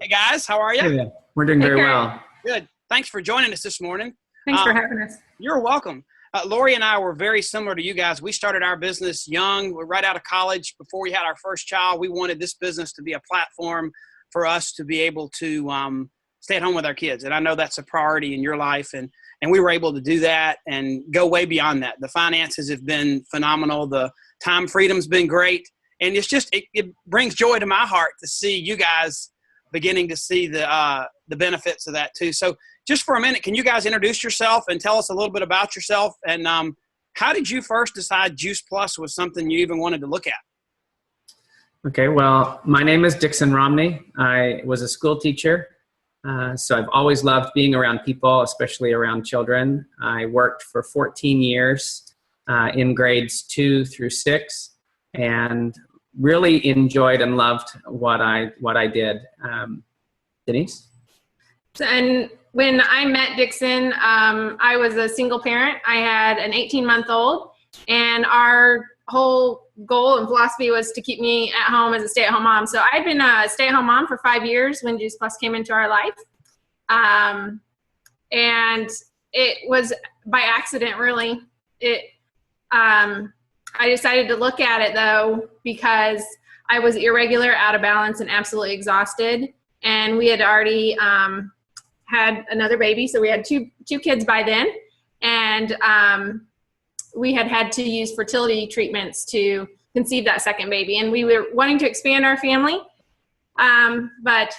Hey guys, how are you? Hey there. We're doing very well. Good. Thanks for joining us this morning. Thanks for having us. You're welcome. Lori and I were very similar to you guys. We started our business young. We're right out of college. Before we had our first child, we wanted this business to be a platform for us to be able to stay at home with our kids. And I know that's a priority in your life. And we were able to do that and go way beyond that. The finances have been phenomenal. The time freedom's been great. And it's just, it brings joy to my heart to see you guys beginning to see the benefits of that too. So just for a minute, can you guys introduce yourself and tell us a little bit about yourself? And how did you first decide Juice Plus was something you even wanted to look at? Okay, well, my name is Dixon Romney. I was a school teacher, so I've always loved being around people, especially around children. I worked for 14 years in grades 2 through 6 and really enjoyed and loved what I did. Denise? And when I met Dixon, I was a single parent. I had an 18-month-old, and our whole goal and philosophy was to keep me at home as a stay-at-home mom. So I'd been a stay-at-home mom for 5 years when Juice Plus came into our life. And it was by accident, really. I decided to look at it, though, because I was irregular, out of balance, and absolutely exhausted. And we had already had another baby, so we had two kids by then. And we had to use fertility treatments to conceive that second baby. And we were wanting to expand our family, but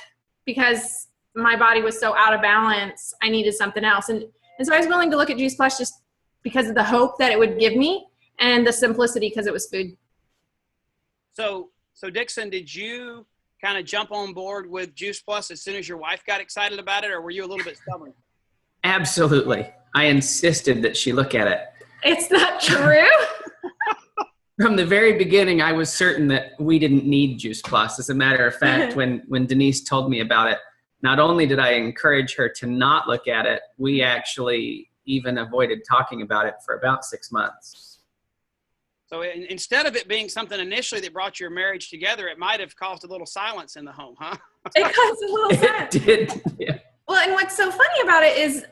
because my body was so out of balance, I needed something else. And so I was willing to look at Juice Plus just because of the hope that it would give me and the simplicity because it was food. So Dixon, did you kind of jump on board with Juice Plus as soon as your wife got excited about it, or were you a little bit stubborn? Absolutely. I insisted that she look at it. It's not true. From the very beginning, I was certain that we didn't need Juice Plus. As a matter of fact, when Denise told me about it, not only did I encourage her to not look at it, we actually even avoided talking about it for about 6 months. So instead of it being something initially that brought your marriage together, it might have caused a little silence in the home, huh? It caused a little silence. It did, yeah. Well, and what's so funny about it is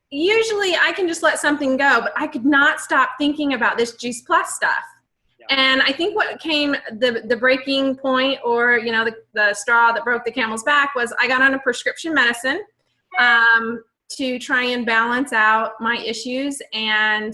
usually I can just let something go, but I could not stop thinking about this Juice Plus stuff. Yeah. And I think what came the breaking point, or the straw that broke the camel's back, was I got on a prescription medicine to try and balance out my issues, and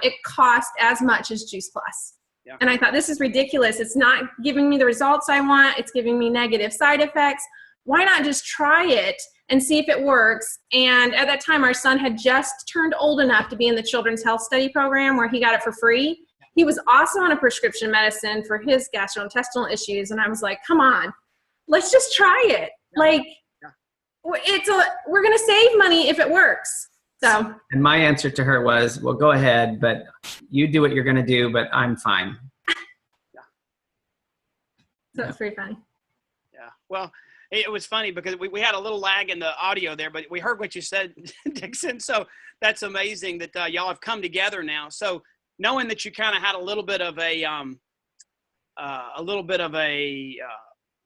it cost as much as Juice Plus. Yeah. And I thought, this is ridiculous. It's not giving me the results I want. It's giving me negative side effects. Why not just try it and see if it works? And at that time, our son had just turned old enough to be in the Children's Health Study program where he got it for free. He was also on a prescription medicine for his gastrointestinal issues. And I was like, come on, let's just try it. Yeah. We're going to save money if it works. So. And my answer to her was, well, go ahead, but you do what you're going to do, but I'm fine. Yeah. So it's pretty funny. Yeah. Well, it was funny because we had a little lag in the audio there, but we heard what you said, Dixon. So that's amazing that y'all have come together now. So knowing that you kind of had a little bit of a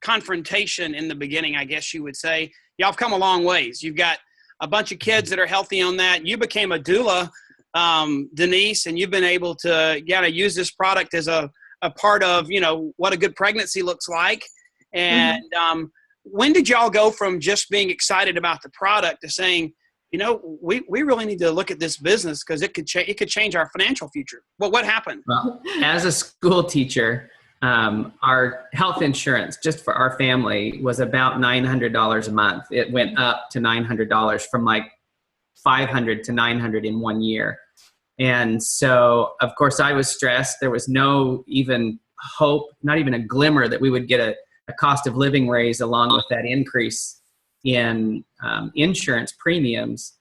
confrontation in the beginning, I guess you would say, y'all have come a long ways. You've got a bunch of kids that are healthy on that. You became a doula, Denise, and you've been able to use this product as a part of, what a good pregnancy looks like. And when did y'all go from just being excited about the product to saying, we really need to look at this business because it could change our financial future? Well, what happened? Well, as a school teacher, our health insurance just for our family was about $900 a month. It went up to $900 from like $500 to $900 in 1 year. And so, of course, I was stressed. There was no even hope, not even a glimmer that we would get a cost of living raise along with that increase in insurance premiums.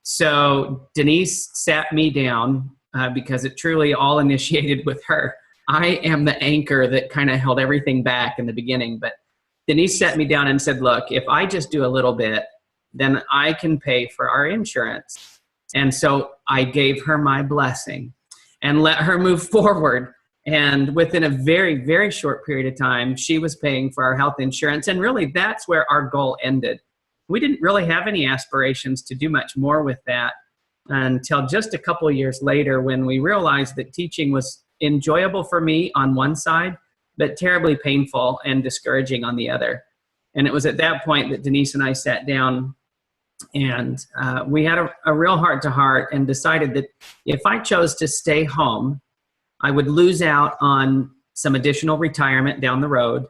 So Denise sat me down because it truly all initiated with her. I am the anchor that kind of held everything back in the beginning. But Denise sat me down and said, look, if I just do a little bit, then I can pay for our insurance. And so I gave her my blessing and let her move forward. And within a very, very short period of time, she was paying for our health insurance. And really, that's where our goal ended. We didn't really have any aspirations to do much more with that until just a couple of years later, when we realized that teaching was enjoyable for me on one side, but terribly painful and discouraging on the other. And it was at that point that Denise and I sat down and we had a real heart-to-heart and decided that if I chose to stay home, I would lose out on some additional retirement down the road.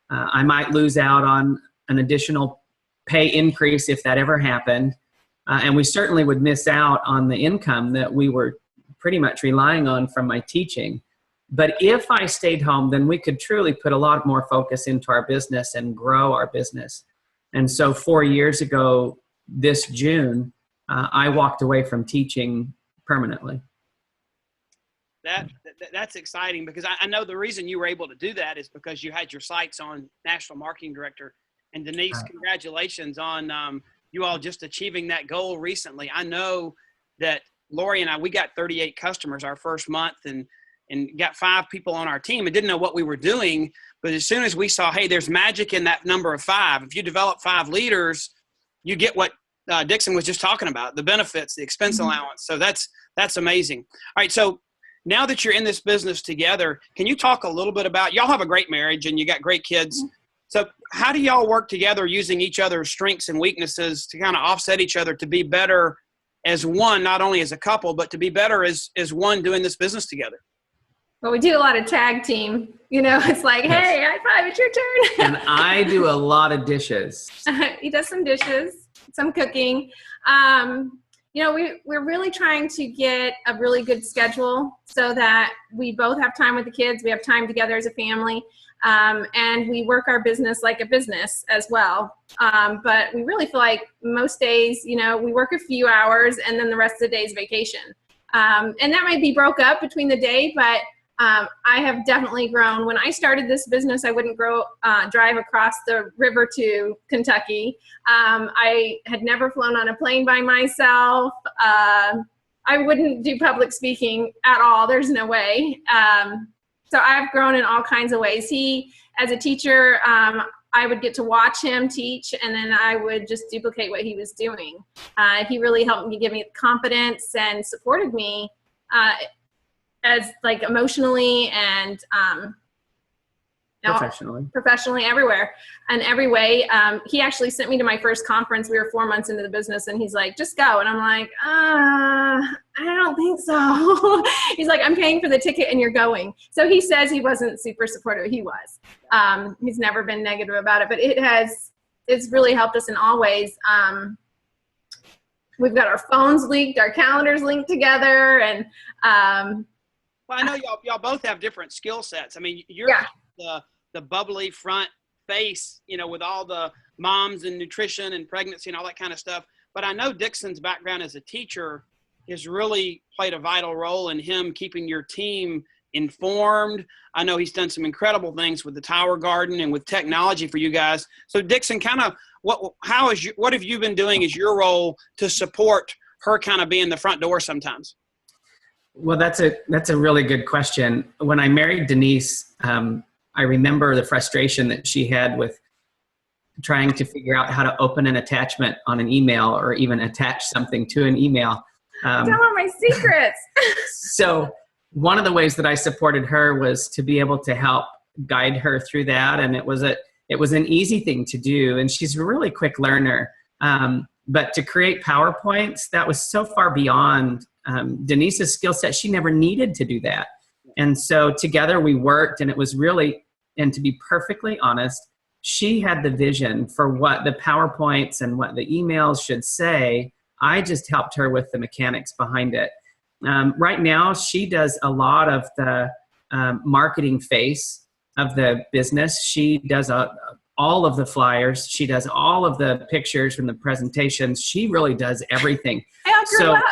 I might lose out on an additional pay increase if that ever happened. And we certainly would miss out on the income that we were pretty much relying on from my teaching. But if I stayed home, then we could truly put a lot more focus into our business and grow our business. And so 4 years ago, this June, I walked away from teaching permanently. That's exciting, because I know the reason you were able to do that is because you had your sights on National Marketing Director. And Denise, congratulations on you all just achieving that goal recently. I know that Lori and I, we got 38 customers our first month and got 5 people on our team and didn't know what we were doing. But as soon as we saw, hey, there's magic in that number of 5. If you develop 5 leaders, you get what Dixon was just talking about, the benefits, the expense allowance. So that's amazing. All right, so now that you're in this business together, can you talk a little bit about, y'all have a great marriage and you got great kids. So how do y'all work together using each other's strengths and weaknesses to kind of offset each other to be better as one, not only as a couple, but to be better as one doing this business together? Well, we do a lot of tag team. You know, it's like, hey, high five, it's your turn. And I do a lot of dishes. He does some dishes, some cooking. You know, we're really trying to get a really good schedule so that we both have time with the kids. We have time together as a family. And we work our business like a business as well. But we really feel like most days, you know, we work a few hours and then the rest of the day is vacation. And that might be broke up between the day, but I have definitely grown. When I started this business, I wouldn't drive across the river to Kentucky. I had never flown on a plane by myself. I wouldn't do public speaking at all. There's no way. So I've grown in all kinds of ways. He, as a teacher, I would get to watch him teach, and then I would just duplicate what he was doing. He really helped me, give me confidence and supported me as like emotionally and professionally everywhere and every way. He actually sent me to my first conference. We were 4 months into the business and he's like, just go. And I'm like, I don't think so. He's like, I'm paying for the ticket and you're going. So he says he wasn't super supportive. He was. He's never been negative about it, but it's really helped us in all ways. We've got our phones linked, our calendars linked together, and well, I know y'all both have different skill sets. I mean, you're the bubbly front face, you know, with all the moms and nutrition and pregnancy and all that kind of stuff. But I know Dixon's background as a teacher has really played a vital role in him keeping your team informed. I know he's done some incredible things with the Tower Garden and with technology for you guys. So Dixon, kind of what have you been doing as your role to support her kind of being the front door sometimes? Well, that's a really good question. When I married Denise, I remember the frustration that she had with trying to figure out how to open an attachment on an email or even attach something to an email. Tell her my secrets. So one of the ways that I supported her was to be able to help guide her through that. And it was an easy thing to do. And she's a really quick learner. But to create PowerPoints, that was so far beyond Denise's skill set. She never needed to do that. And so together we worked, and it was really, and to be perfectly honest, she had the vision for what the PowerPoints and what the emails should say. I just helped her with the mechanics behind it. Right now, she does a lot of the marketing face of the business. She does all of the flyers. She does all of the pictures from the presentations. She really does everything. I grew up.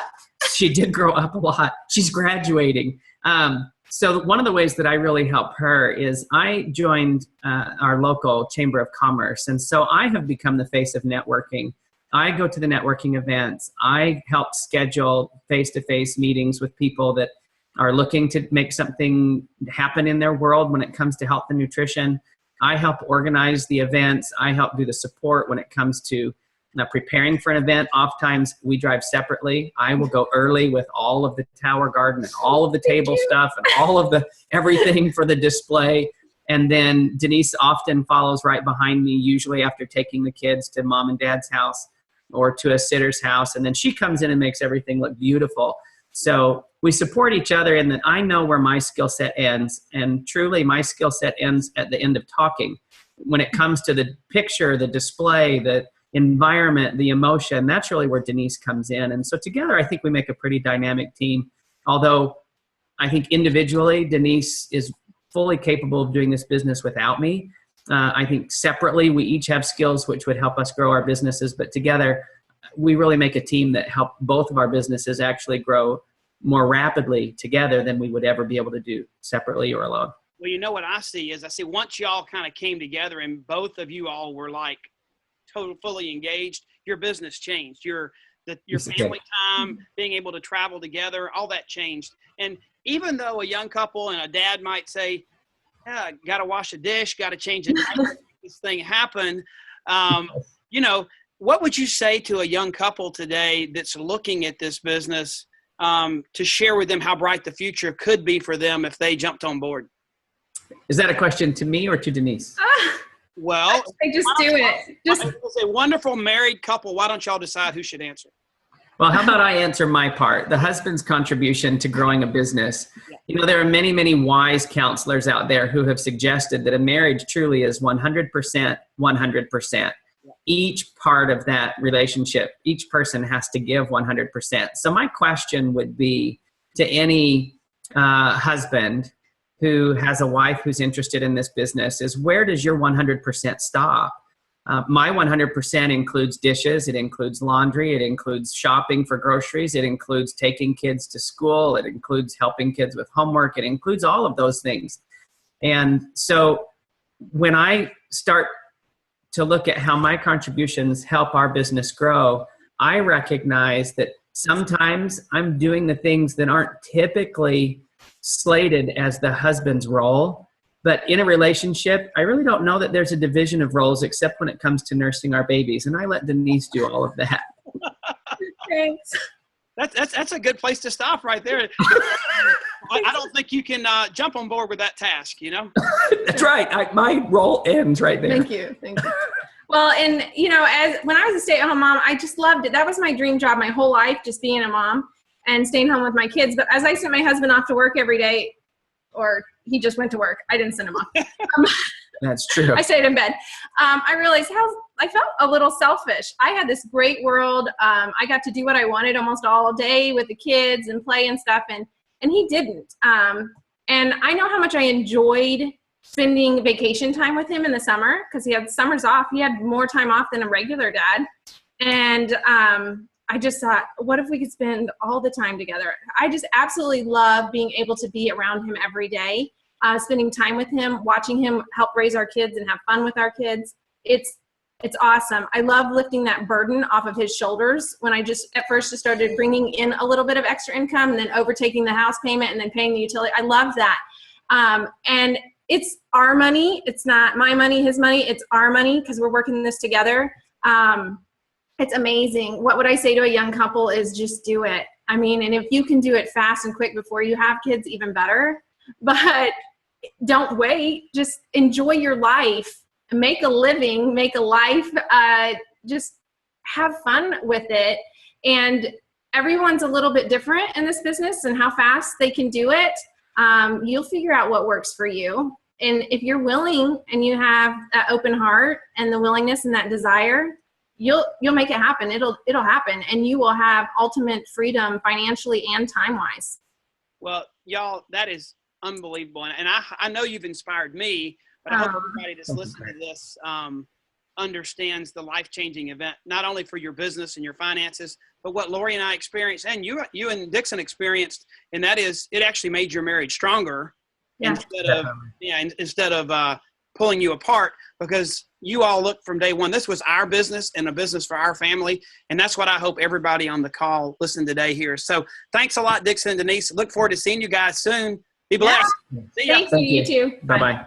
She did grow up a lot. She's graduating. So one of the ways that I really help her is I joined our local Chamber of Commerce. And so I have become the face of networking. I go to the networking events. I help schedule face-to-face meetings with people that are looking to make something happen in their world when it comes to health and nutrition. I help organize the events. I help do the support when it comes to preparing for an event. Oftentimes we drive separately. I will go early with all of the tower garden and all of the table stuff and all of the everything for the display. And then Denise often follows right behind me, usually after taking the kids to mom and dad's house or to a sitter's house. And then she comes in and makes everything look beautiful. So we support each other in that I know where my skill set ends. And truly my skill set ends at the end of talking. When it comes to the picture, the display, the environment, the emotion, that's really where Denise comes in. And so together, I think we make a pretty dynamic team. Although I think individually, Denise is fully capable of doing this business without me. I think separately, we each have skills which would help us grow our businesses, but together, we really make a team that help both of our businesses actually grow more rapidly together than we would ever be able to do separately or alone. Well, you know what I see is once y'all kind of came together and both of you all were like fully engaged, your business changed. Your family time, being able to travel together, all that changed. And even though a young couple and a dad might say, yeah, got to wash a dish, got to change a diaper, make this thing happen. What would you say to a young couple today that's looking at this business to share with them how bright the future could be for them if they jumped on board? Is that a question to me or to Denise? Well, I just do it. Just as a wonderful married couple, why don't y'all decide who should answer? Well, how about I answer my part, the husband's contribution to growing a business. You know, there are many, many wise counselors out there who have suggested that a marriage truly is 100%, 100%. Each part of that relationship, each person has to give 100%. So my question would be to any husband who has a wife who's interested in this business is, where does your 100% stop? My 100% includes dishes. It includes laundry. It includes shopping for groceries. It includes taking kids to school. It includes helping kids with homework. It includes all of those things. And so when I start to look at how my contributions help our business grow, I recognize that sometimes I'm doing the things that aren't typically slated as the husband's role. But in a relationship, I really don't know that there's a division of roles except when it comes to nursing our babies. And I let Denise do all of that. thanks. That's a good place to stop right there. I don't think you can jump on board with that task, you know? That's right. My role ends right there. Thank you. Well, and when I was a stay-at-home mom, I just loved it. That was my dream job my whole life, just being a mom and staying home with my kids. But as I sent my husband off to work every day, or he just went to work, I didn't send him off. That's true. I stayed in bed. I realized how I felt a little selfish. I had this great world. I got to do what I wanted almost all day with the kids and play and stuff, and he didn't. And I know how much I enjoyed spending vacation time with him in the summer because he had summers off. He had more time off than a regular dad. And I just thought, what if we could spend all the time together? I just absolutely love being able to be around him every day, spending time with him, watching him help raise our kids and have fun with our kids. It's awesome. I love lifting that burden off of his shoulders when I at first started bringing in a little bit of extra income and then overtaking the house payment and then paying the utility. I love that. And it's our money. It's not my money, his money. It's our money because we're working this together. It's amazing. What would I say to a young couple is just do it. I mean, and if you can do it fast and quick before you have kids, even better. But don't wait. Just enjoy your life. Make a living. Make a life. Just have fun with it. And everyone's a little bit different in this business and how fast they can do it. You'll figure out what works for you. And if you're willing and you have that open heart and the willingness and that desire, you'll make it happen. It'll happen, and you will have ultimate freedom financially and time-wise. Well, y'all, that is unbelievable. And I know you've inspired me, but I hope everybody that's listening to this understands the life-changing event, not only for your business and your finances, but what Lori and I experienced, and you and Dixon experienced, and that is it actually made your marriage stronger. Yeah. Instead of pulling you apart, because you all look from day one. This was our business and a business for our family. And that's what I hope everybody on the call listening today hears. So thanks a lot, Dixon and Denise. Look forward to seeing you guys soon. Be blessed. Yeah. See ya. Thank you, you too. Bye-bye.